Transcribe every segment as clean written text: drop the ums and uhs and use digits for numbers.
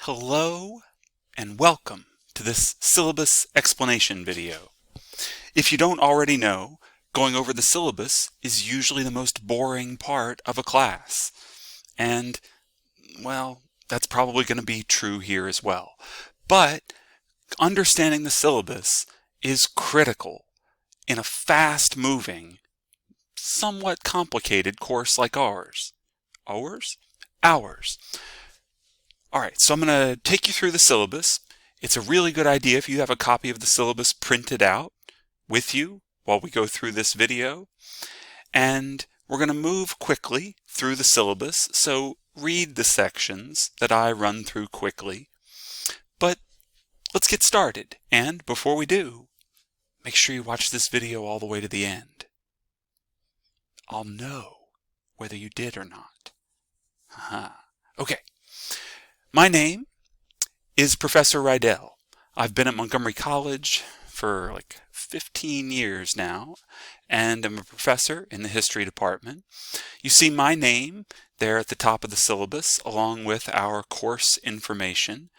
Hello and welcome to this syllabus explanation video. If you don't already know, going over the syllabus is usually the most boring part of a class. And, well, that's probably going to be true here as well. But understanding the syllabus is critical in a fast-moving, somewhat complicated course like ours. Ours? Ours. Alright, so I'm going to take you through the syllabus. It's a really good idea if you have a copy of the syllabus printed out with you while we go through this video. And we're going to move quickly through the syllabus, so read the sections that I run through quickly. But let's get started. And before we do, make sure you watch this video all the way to the end. I'll know whether you did or not. Okay. My name is Professor Rydell. I've been at Montgomery College for like 15 years now, and I'm a professor in the history department. You see my name there at the top of the syllabus, along with our course information.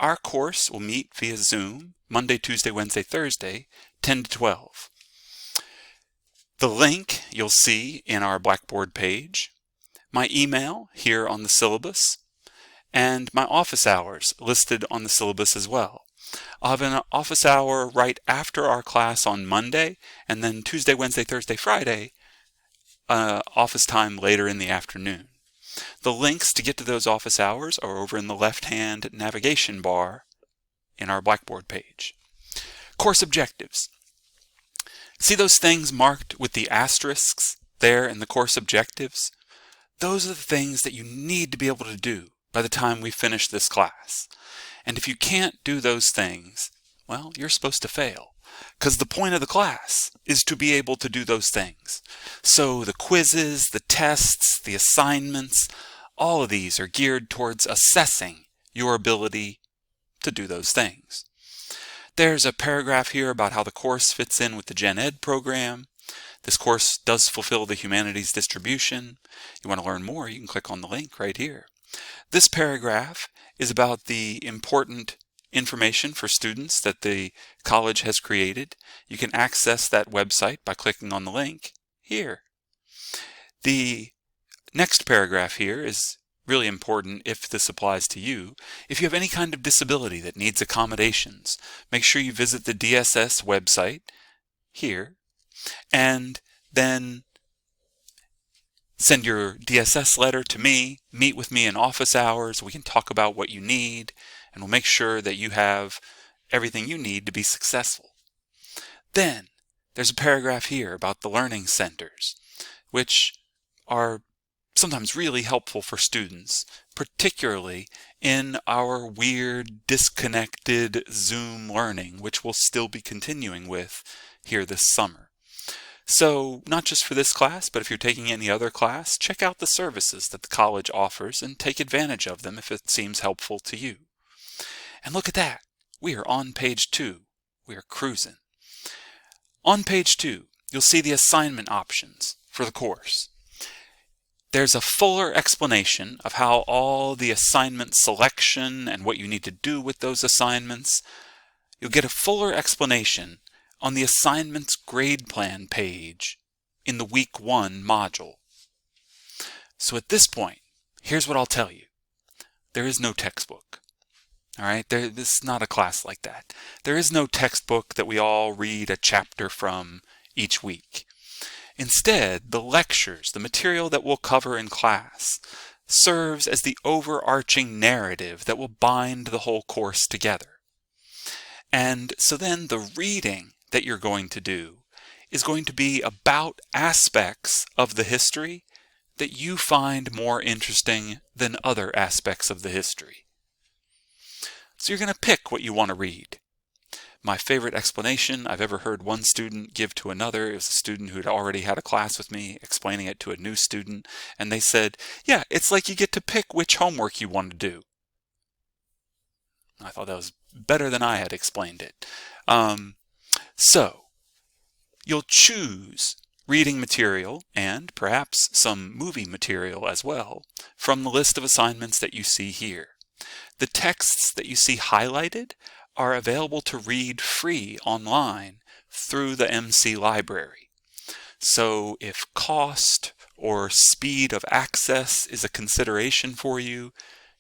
Our course will meet via Zoom Monday, Tuesday, Wednesday, Thursday, 10 to 12. The link you'll see in our Blackboard page, my email here on the syllabus, and my office hours listed on the syllabus as well. I'll have an office hour right after our class on Monday, and then Tuesday, Wednesday, Thursday, Friday, office time later in the afternoon. The links to get to those office hours are over in the left-hand navigation bar in our Blackboard page. Course objectives. See those things marked with the asterisks there in the course objectives? Those are the things that you need to be able to do by the time we finish this class. And if you can't do those things, well, you're supposed to fail. Because the point of the class is to be able to do those things. So the quizzes, the tests, the assignments, all of these are geared towards assessing your ability to do those things. There's a paragraph here about how the course fits in with the Gen Ed program. This course does fulfill the humanities distribution. You want to learn more, you can click on the link right here. This paragraph is about the important information for students that the college has created. You can access that website by clicking on the link here. The next paragraph here is really important if this applies to you. If you have any kind of disability that needs accommodations, make sure you visit the DSS website here and then send your DSS letter to me, meet with me in office hours, we can talk about what you need, and we'll make sure that you have everything you need to be successful. Then, there's a paragraph here about the learning centers, which are sometimes really helpful for students, particularly in our weird, disconnected Zoom learning, which we'll still be continuing with here this summer. So, not just for this class, but if you're taking any other class, check out the services that the college offers and take advantage of them if it seems helpful to you. And look at that. We are on page 2. We are cruising. On page 2, you'll see the assignment options for the course. There's a fuller explanation of how all the assignment selection and what you need to do with those assignments. You'll get a fuller explanation on the assignments grade plan page in the week 1 module. So at this point, here's what I'll tell you. There is no textbook. Alright, this is not a class like that. There is no textbook that we all read a chapter from each week. Instead, the lectures, the material that we'll cover in class, serves as the overarching narrative that will bind the whole course together. And so then the reading that you're going to do is going to be about aspects of the history that you find more interesting than other aspects of the history. So you're going to pick what you want to read. My favorite explanation I've ever heard one student give to another, it was a student who'd already had a class with me explaining it to a new student, and they said, yeah, it's like you get to pick which homework you want to do. I thought that was better than I had explained it. So, you'll choose reading material and perhaps some movie material as well from the list of assignments that you see here. The texts that you see highlighted are available to read free online through the MC library. So if cost or speed of access is a consideration for you,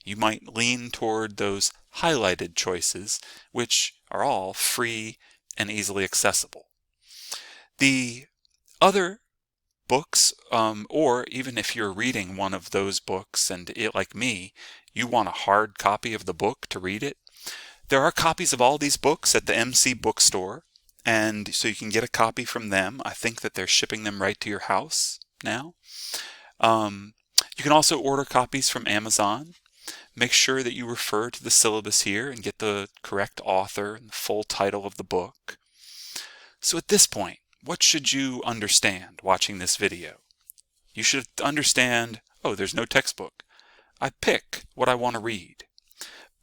you might lean toward those highlighted choices, which are all free and easily accessible. The other books, or even if you're reading one of those books and like me, you want a hard copy of the book to read it, there are copies of all these books at the MC bookstore, and so you can get a copy from them. I think that they're shipping them right to your house now. You can also order copies from Amazon. Make sure that you refer to the syllabus here and get the correct author and the full title of the book. So at this point, what should you understand watching this video? You should understand, oh, there's no textbook. I pick what I want to read.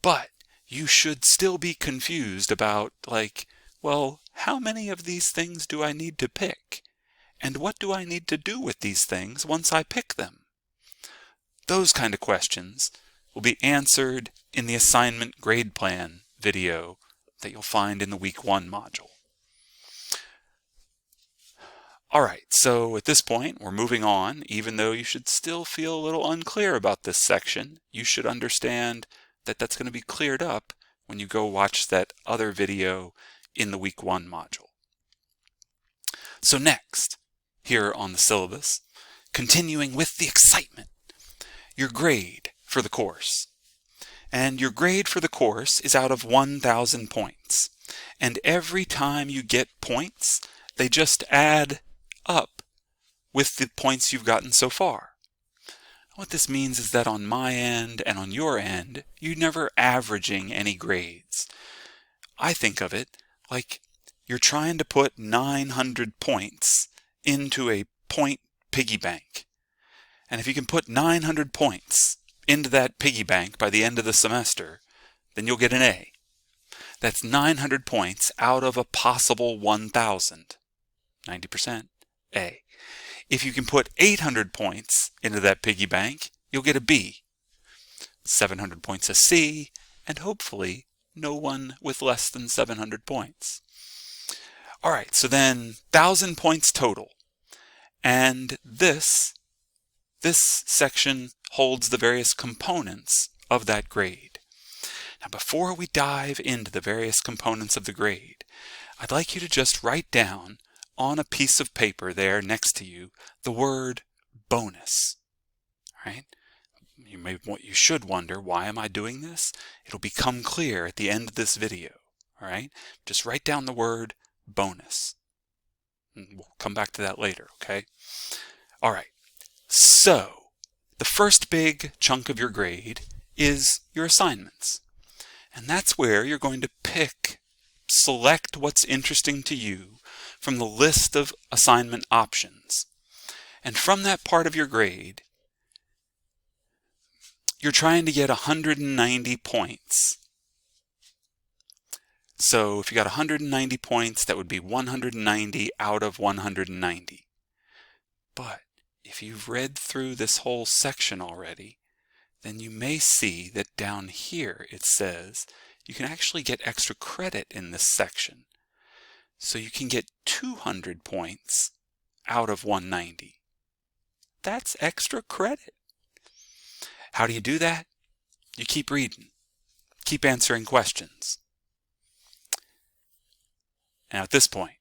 But you should still be confused about, like, well, how many of these things do I need to pick? And what do I need to do with these things once I pick them? Those kind of questions will be answered in the assignment grade plan video that you'll find in the week 1 module. Alright, so at this point we're moving on. Even though you should still feel a little unclear about this section, you should understand that that's going to be cleared up when you go watch that other video in the week 1 module. So next, here on the syllabus, continuing with the excitement, your grade for the course. And your grade for the course is out of 1,000 points. And every time you get points, they just add up with the points you've gotten so far. What this means is that on my end and on your end, you're never averaging any grades. I think of it like you're trying to put 900 points into a point piggy bank. And if you can put 900 points into that piggy bank by the end of the semester, then you'll get an A. That's 900 points out of a possible 1,000. 90%. A. If you can put 800 points into that piggy bank, you'll get a B. 700 points a C, and hopefully no one with less than 700 points. Alright, so then 1,000 points total. And this section holds the various components of that grade. Now before we dive into the various components of the grade, I'd like you to just write down on a piece of paper there next to you the word bonus. Right? You should wonder, why am I doing this? It'll become clear at the end of this video. All right? Just write down the word bonus. And we'll come back to that later, okay? All right. So, the first big chunk of your grade is your assignments. And that's where you're going to select what's interesting to you from the list of assignment options. And from that part of your grade, you're trying to get 190 points. So if you got 190 points, that would be 190 out of 190. But if you've read through this whole section already, then you may see that down here it says you can actually get extra credit in this section. So you can get 200 points out of 190. That's extra credit. How do you do that? You keep reading. Keep answering questions. Now at this point,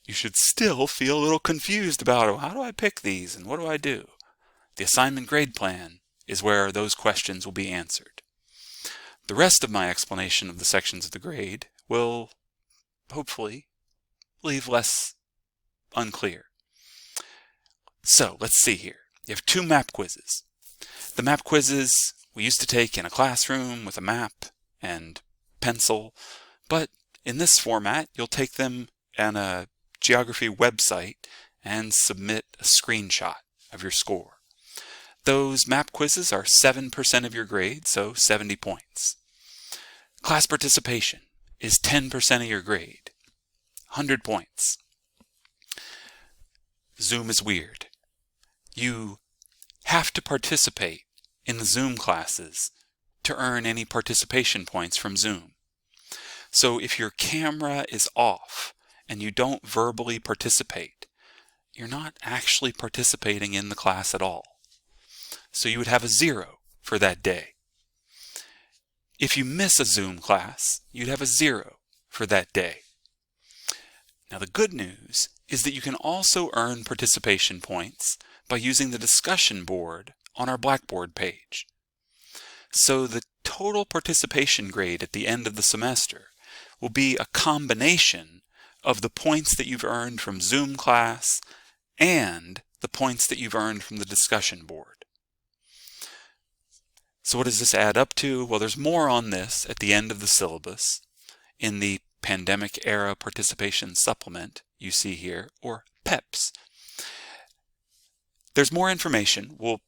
you should still feel a little confused about, oh, how do I pick these and what do I do? The assignment grade plan is where those questions will be answered. The rest of my explanation of the sections of the grade will hopefully leave less unclear. So let's see here. You have 2 map quizzes. The map quizzes we used to take in a classroom with a map and pencil, but in this format you'll take them on a geography website and submit a screenshot of your score. Those map quizzes are 7% of your grade, so 70 points. Class participation is 10% of your grade, 100 points. Zoom is weird. You have to participate in the Zoom classes to earn any participation points from Zoom. So if your camera is off and you don't verbally participate, you're not actually participating in the class at all. So you would have a 0 for that day. If you miss a Zoom class, you'd have a 0 for that day. Now the good news is that you can also earn participation points by using the discussion board on our Blackboard page. So the total participation grade at the end of the semester will be a combination of the points that you've earned from Zoom class and the points that you've earned from the discussion board. So what does this add up to? Well, there's more on this at the end of the syllabus in the Pandemic Era Participation Supplement you see here, or PEPS. There's more information. We'll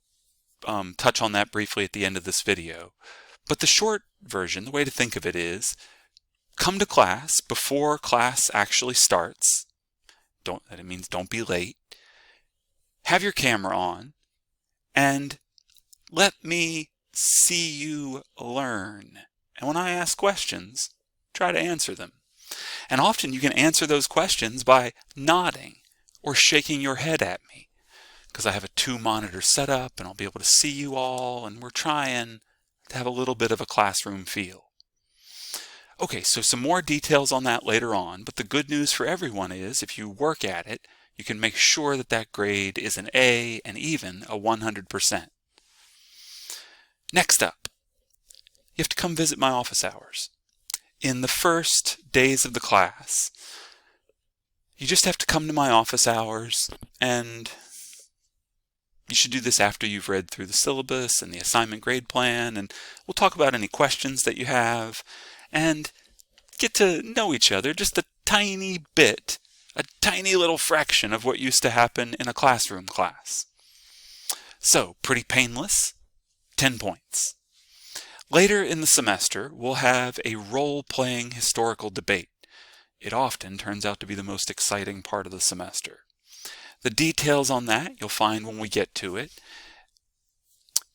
touch on that briefly at the end of this video. But the short version, the way to think of it is, come to class before class actually starts. That means don't be late. Have your camera on, and let me see you learn. And when I ask questions, try to answer them. And often you can answer those questions by nodding or shaking your head at me, because I have a 2-monitor setup and I'll be able to see you all, and we're trying to have a little bit of a classroom feel. Okay, so some more details on that later on, but the good news for everyone is if you work at it, you can make sure that that grade is an A and even a 100%. Next up, you have to come visit my office hours. In the first days of the class, you just have to come to my office hours, and you should do this after you've read through the syllabus and the assignment grade plan, and we'll talk about any questions that you have and get to know each other just a tiny bit, a tiny little fraction of what used to happen in a classroom class. So, pretty painless, 10 points. Later in the semester, we'll have a role-playing historical debate. It often turns out to be the most exciting part of the semester. The details on that you'll find when we get to it.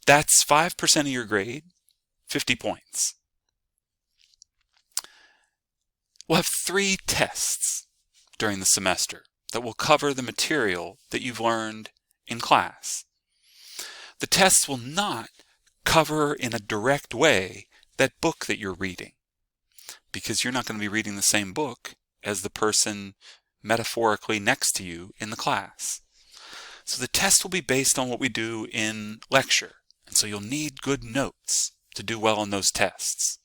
That's 5% of your grade, 50 points. We'll have 3 tests during the semester that will cover the material that you've learned in class. The tests will not cover in a direct way that book that you're reading, because you're not going to be reading the same book as the person metaphorically next to you in the class. So the test will be based on what we do in lecture, and so you'll need good notes to do well on those tests.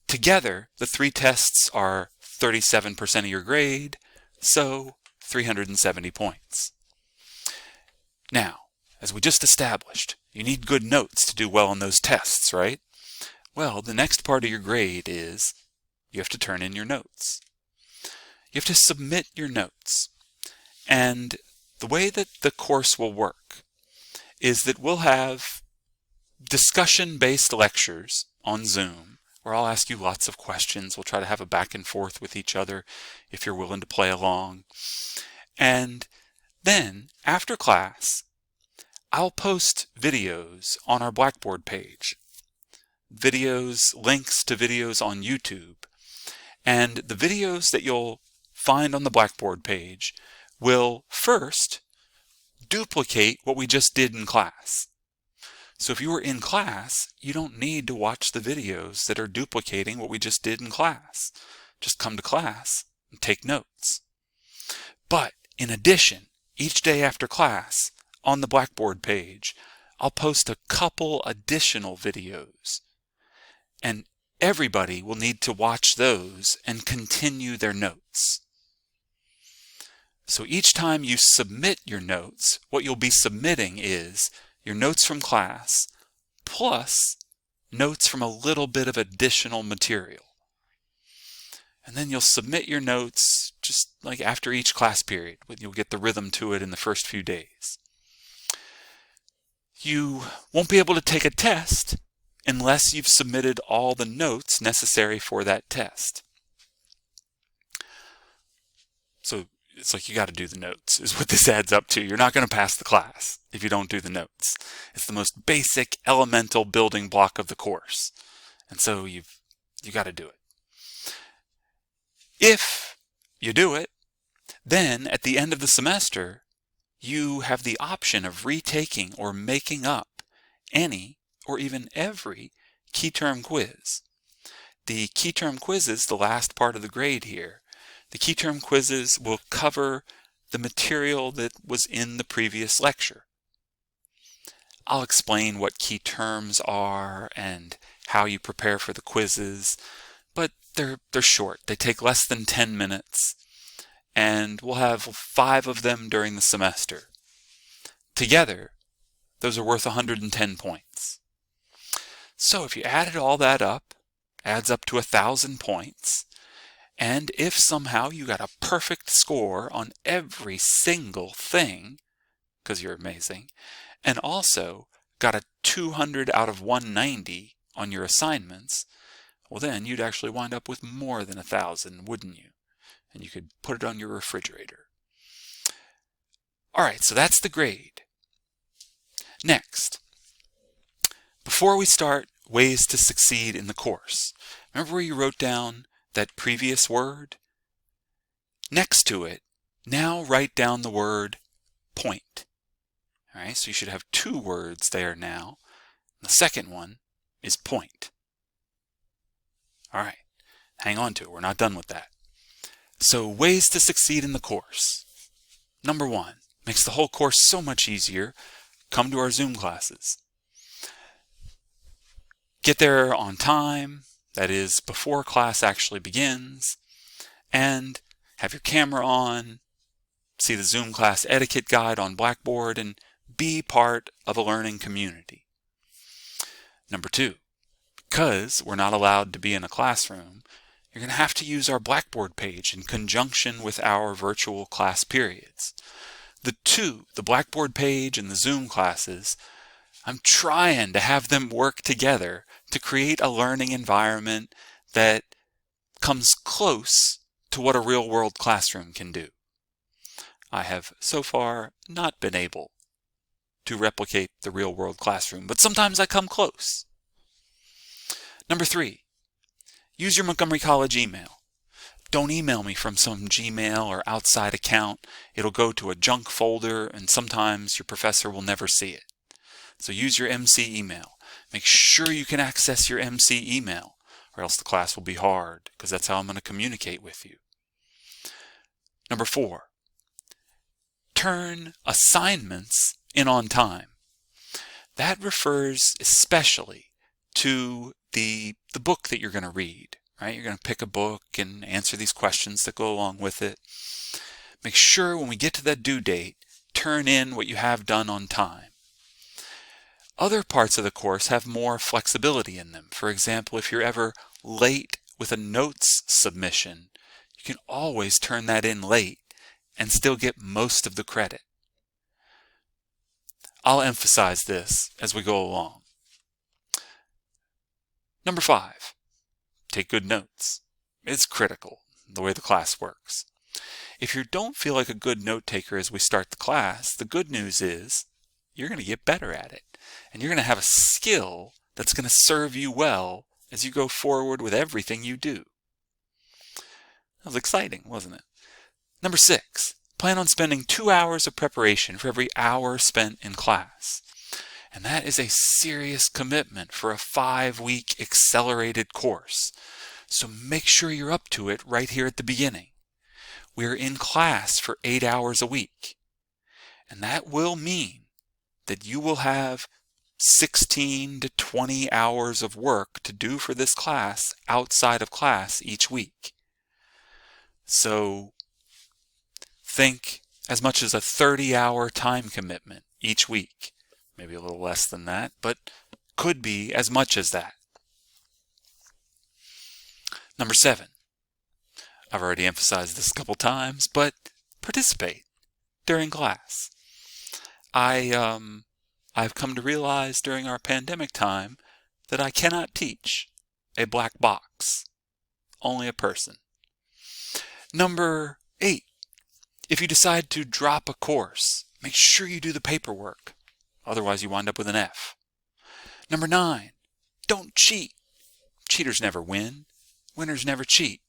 Together, the 3 tests are 37% of your grade, so 370 points. Now, as we just established, you need good notes to do well on those tests, right? Well, the next part of your grade is you have to turn in your notes. You have to submit your notes. And the way that the course will work is that we'll have discussion-based lectures on Zoom, where I'll ask you lots of questions. We'll try to have a back and forth with each other if you're willing to play along. And then, after class, I'll post videos on our Blackboard page. Links to videos on YouTube. And the videos that you'll find on the Blackboard page will first duplicate what we just did in class. So if you were in class, you don't need to watch the videos that are duplicating what we just did in class. Just come to class and take notes. But in addition, each day after class, on the Blackboard page, I'll post a couple additional videos. And everybody will need to watch those and continue their notes. So each time you submit your notes, what you'll be submitting is your notes from class plus notes from a little bit of additional material. And then you'll submit your notes just like after each class period. You'll get the rhythm to it in the first few days. You won't be able to take a test unless you've submitted all the notes necessary for that test. So it's like you got to do the notes is what this adds up to. You're not going to pass the class if you don't do the notes. It's the most basic elemental building block of the course. And so you got to do it. If you do it, then at the end of the semester, you have the option of retaking or making up any or even every key term quiz. The key term quizzes, the last part of the grade here, the key term quizzes will cover the material that was in the previous lecture. I'll explain what key terms are and how you prepare for the quizzes, but they're short. They take less than 10 minutes, and we'll have 5 of them during the semester. Together, those are worth 110 points. So if you added all that up, adds up to 1,000 points, and if somehow you got a perfect score on every single thing, because you're amazing, and also got a 200 out of 190 on your assignments, well then you'd actually wind up with more than 1,000, wouldn't you? And you could put it on your refrigerator. Alright, so that's the grade. Next, before we start ways to succeed in the course, remember where you wrote down that previous word? Next to it, now write down the word point. Alright, so you should have 2 words there now. The second one is point. Alright, hang on to it. We're not done with that. So ways to succeed in the course. Number 1, makes the whole course so much easier. Come to our Zoom classes. Get there on time, that is before class actually begins, and have your camera on, see the Zoom class etiquette guide on Blackboard, and be part of a learning community. Number 2, because we're not allowed to be in a classroom, you're going to have to use our Blackboard page in conjunction with our virtual class periods. The Blackboard page and the Zoom classes, I'm trying to have them work together to create a learning environment that comes close to what a real-world classroom can do. I have so far not been able to replicate the real-world classroom, but sometimes I come close. Number 3, use your Montgomery College email. Don't email me from some Gmail or outside account. It'll go to a junk folder, and sometimes your professor will never see it. So use your MC email. Make sure you can access your MC email, or else the class will be hard, because that's how I'm going to communicate with you. Number 4, turn assignments in on time. That refers especially to the book that you're going to read, right? You're going to pick a book and answer these questions that go along with it. Make sure when we get to that due date, turn in what you have done on time. Other parts of the course have more flexibility in them. For example, if you're ever late with a notes submission, you can always turn that in late and still get most of the credit. I'll emphasize this as we go along. Number 5, take good notes. It's critical, the way the class works. If you don't feel like a good note taker as we start the class, the good news is you're going to get better at it. And you're going to have a skill that's going to serve you well as you go forward with everything you do. That was exciting, wasn't it? Number 6, plan on spending 2 hours of preparation for every hour spent in class. And that is a serious commitment for a 5-week accelerated course. So make sure you're up to it right here at the beginning. We're in class for 8 hours a week. And that will mean that you will have 16 to 20 hours of work to do for this class outside of class each week. So think as much as a 30-hour time commitment each week. Maybe a little less than that, but could be as much as that. Number 7, I've already emphasized this a couple times, but participate during class. I've come to realize during our pandemic time that I cannot teach a black box, only a person. Number 8, If you decide to drop a course, make sure you do the paperwork. Otherwise you wind up with an F. Number 9, don't cheat. Cheaters never win. Winners never cheat.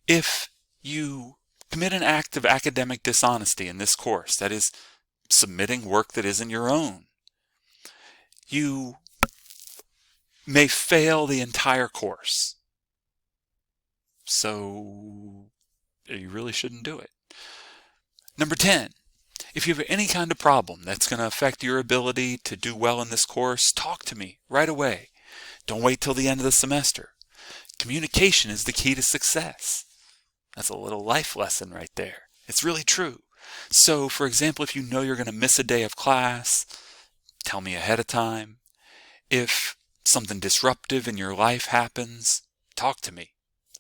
If you commit an act of academic dishonesty in this course, that is, submitting work that isn't your own, you may fail the entire course. So you really shouldn't do it. Number 10, if you have any kind of problem that's going to affect your ability to do well in this course, talk to me right away. Don't wait till the end of the semester. Communication is the key to success. That's a little life lesson right there. It's really true. So, for example, if you know you're going to miss a day of class, tell me ahead of time. If something disruptive in your life happens, talk to me.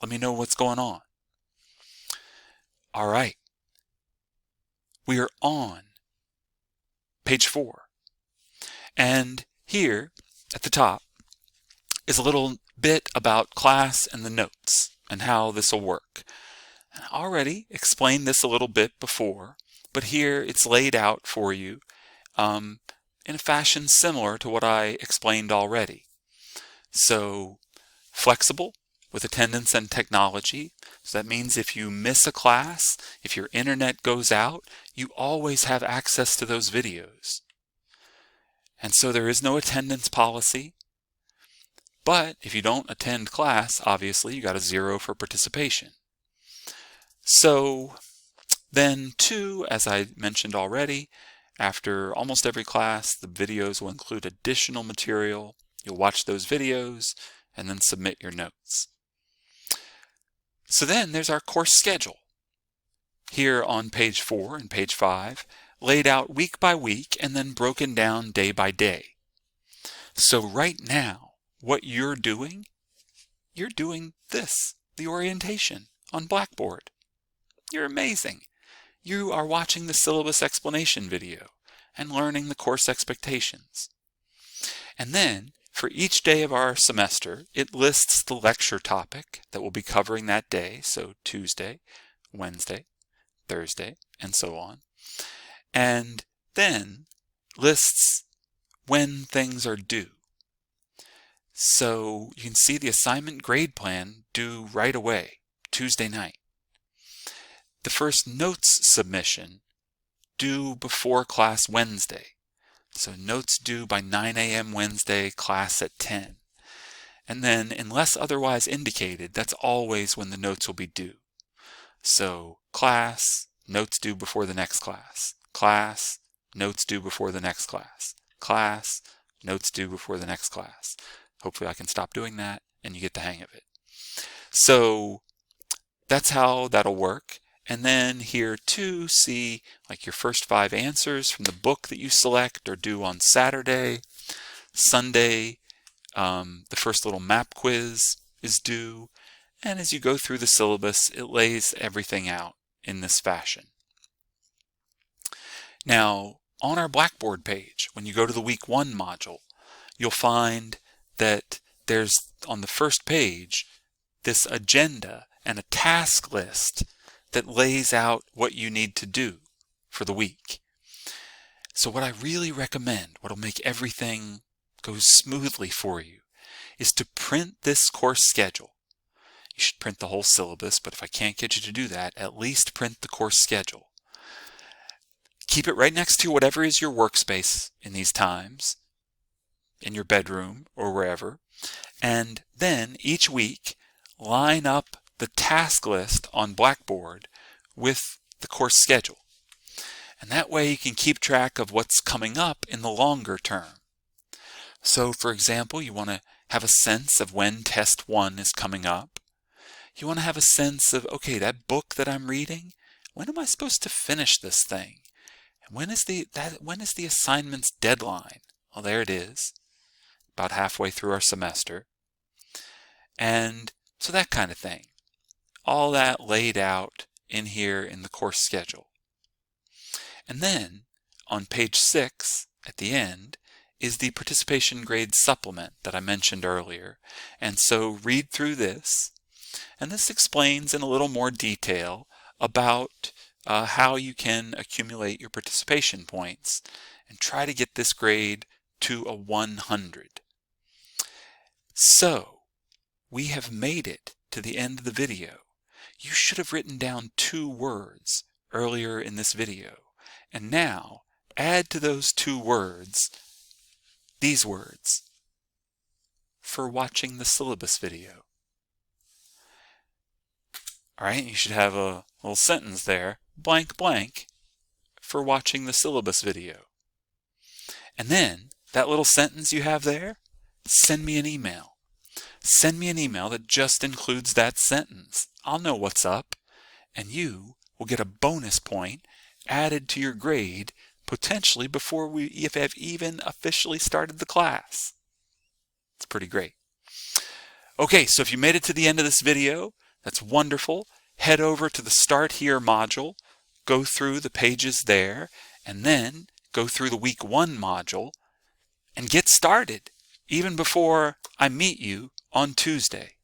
Let me know what's going on. All right. We are on page 4. And here at the top is a little bit about class and the notes and how this will work. I already explained this a little bit before, but here it's laid out for you in a fashion similar to what I explained already. So, flexible with attendance and technology. So that means if you miss a class, if your internet goes out, you always have access to those videos. And so there is no attendance policy. But if you don't attend class, obviously you got a 0 for participation. So then 2, as I mentioned already, after almost every class, the videos will include additional material. You'll watch those videos and then submit your notes. So then there's our course schedule. Here on page 4 and page 5, laid out week by week and then broken down day by day. So right now, what you're doing this, the orientation on Blackboard. You're amazing. You are watching the syllabus explanation video and learning the course expectations. And then, for each day of our semester, it lists the lecture topic that we'll be covering that day, so Tuesday, Wednesday, Thursday, and so on. And then lists when things are due. So you can see the assignment grade plan due right away, Tuesday night. The first notes submission due before class Wednesday. So notes due by 9 a.m. Wednesday, class at 10. And then, unless otherwise indicated, that's always when the notes will be due. So class, notes due before the next class. Class, notes due before the next class. Class, notes due before the next class. Hopefully I can stop doing that and you get the hang of it. So that's how that'll work. And then here too, see like your first 5 answers from the book that you select are due on Saturday. Sunday, the first little map quiz is due. And as you go through the syllabus, it lays everything out in this fashion. Now, on our Blackboard page, when you go to the week 1 module, you'll find that there's on the first page this agenda and a task list that lays out what you need to do for the week. So what I really recommend, what will make everything go smoothly for you, is to print this course schedule. You should print the whole syllabus, but if I can't get you to do that, at least print the course schedule. Keep it right next to whatever is your workspace in these times, in your bedroom or wherever, and then each week line up the task list on Blackboard with the course schedule. And that way you can keep track of what's coming up in the longer term. So for example, you want to have a sense of when test 1 is coming up. You want to have a sense of, okay, that book that I'm reading, when am I supposed to finish this thing? And when is the assignment's deadline? Well, there it is, about halfway through our semester. And so that kind of thing. All that laid out in here in the course schedule. And then on page 6 at the end is the participation grade supplement that I mentioned earlier. And so read through this, and this explains in a little more detail about how you can accumulate your participation points and try to get this grade to a 100. So, we have made it to the end of the video. You should have written down 2 words earlier in this video, and now add to those 2 words these words: for watching the syllabus video. Alright, you should have a little sentence there, blank blank, for watching the syllabus video. And then, that little sentence you have there, send me an email. Send me an email that just includes that sentence. I'll know what's up, and you will get a bonus point added to your grade, potentially before we have even officially started the class. It's pretty great. Okay, so if you made it to the end of this video, that's wonderful. Head over to the Start Here module, go through the pages there, and then go through the Week 1 module, and get started, even before I meet you on Tuesday.